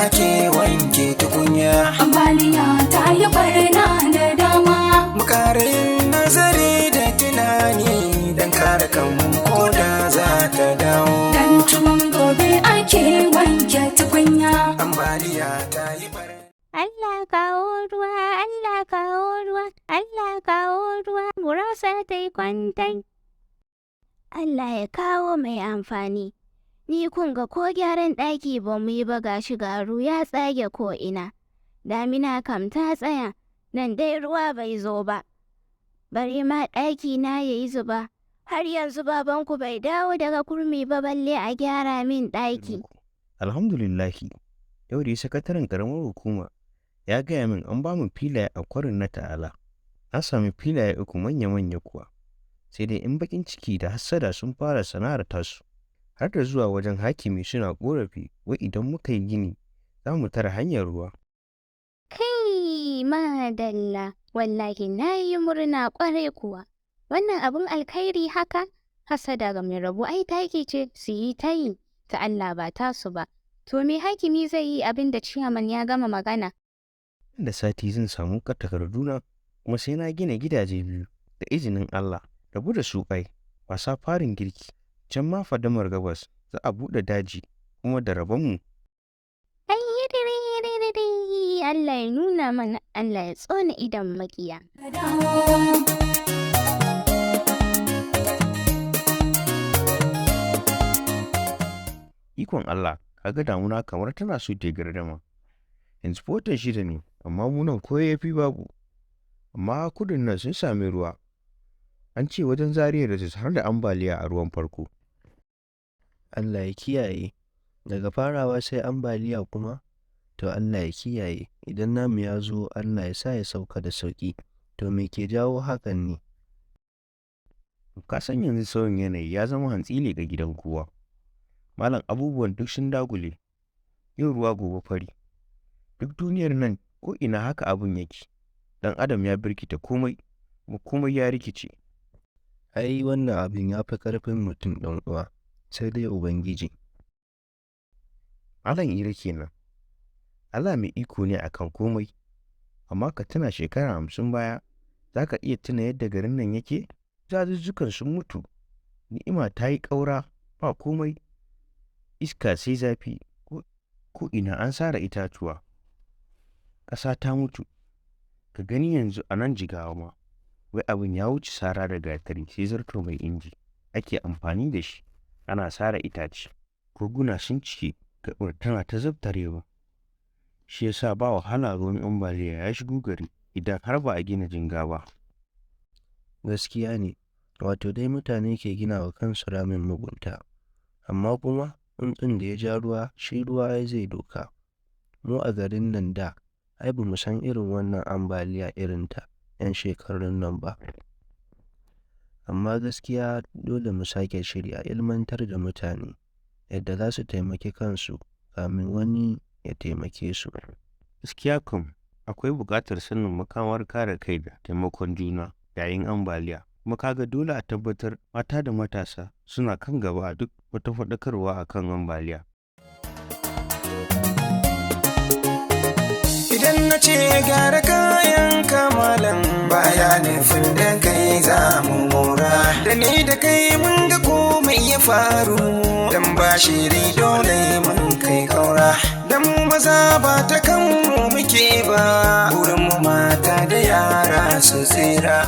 ake wanke tukunya. Ambaliya ta yi barna da dama. Mukarin nazari da tunani don kare kanmu ko da za ta dawo. Dan tun gobe ake wanke tukunya. Ambaliya ta yi barna. Allah kawo ruwa, Allah kawo ruwa, Allah kawo ruwa, gurasa ta yi kwantai. Allah ya kawo mai amfani. Ni kun ga ko gyaran ɗaki ba mu yi ba gashi garu ya tsage ko ina. Damina kam ta tsaya, nan dai ruwa bai zo ba. Bari ma ɗaki na ya yi zuba. Har yanzu babanku bai dawo daga kurmi ba balle a gyara min ɗaki. Alhamdulillahi, yau da sakataren ƙaramar hukuma ya gaya min an ba mu filaye a kwarin na ta'ala. Na sami filaye 3 manya-manya kuwa. Sai dai in bakin ciki da hassada sun fara sana'ar tasu. Har da zuwa wajen hakimi suna ƙorafi wai idan muka yi gini za mu tara hanyar ruwa. Kai madalla, wallahi na yi murna ƙwarai kuwa. Wannan abin alkhairi haka, hasada ga mai rabu ai taki ce su yi ta yi, ta Allah ba tasu ba. To me hakimi zai yi abin da ciyaman ya gama magana? Da sati zan samu takarduna kuma sai na gina gidaje 2 da izinin Allah. Rabu da su kai, wasa farin girki. Can ma fadamar gabas za a buɗe daji kuma da rabonmu. Allah ya nuna mana, Allah ya tsone idan makiya. Ikon Allah, kaga damuna kamar tana so ta gardama. Yanzu fotan 6 ne, amma munan ko ya fi babu. Amma kudin nan sun sami ruwa. An ce wajen Zariya da Jos har da ambaliya a ruwan farko. Allah ya kiyaye, daga farawa sai ambaliya kuma, to Allah ya kiyaye, idan namu ya zo Allah ya sa ya sauka da sauƙi, to me ke jawo hakan ne? Ka san yanzu sauyin yanayi ya zama hantsile ga gidan kowa. Malam abubuwan duk sun dagule, yau ruwa gobe fari. Duk duniyar nan ko ina haka abun yake, dan adam ya birkita komai, komai ya rikice. Ai wannan abin ya fi ƙarfin mutum ɗan uwa, sai dai Ubangiji. Malam Ira kenan. Allah mai iko ne akan komai, amma ka tuna shekara 50 baya, za ka iya tuna yadda garin nan yake? Dazuzzukan sun mutu, ni'ima ta yi ƙaura, ba komai, iska sai zafi, ko ina an sare itatuwa, ƙasa ta mutu. Ka gani yanzu a nan Jigawa ma, wai abin ya wuce sara da gatari sai zarto mai inji ake amfani da shi ana sare itace. Koguna sun cike, gaɓar tana ta zabtarewa. Shi yasa ba wahala ruwan ambaliya ya shigo gari idan har ba a gina jinga ba. Gaskiya ne, wato dai mutane ke gina wa kansu ramin mugunta, amma kuma tsuntsun da ya ja ruwa shi ruwa ya zai doka. Mu a garin nan da, ai ba mu san irin wannan ambaliya irinta 'yan shekarun nan ba. Amma gaskiya dole mu sake shirya ilmantar da mutane yadda za su taimaki kansu kamin wani ya taimake su. Gaskiya kam akwai buƙatar sanin makamar kare kai da taimakon juna yayin ambaliya. Kuma kaga dole a tabbatar mata da matasa suna kan gaba a duk wata faɗakarwa akan ambaliya. Idan na ce gyara kayan kamalan baya nufin da kai za mu mora. Da ni da kai mun ga komai ya faru, dan ba shiri dole mun kai kaura. Dan mu maza ba ta kan mu muke ba, wurin mu mata da yara su tsira.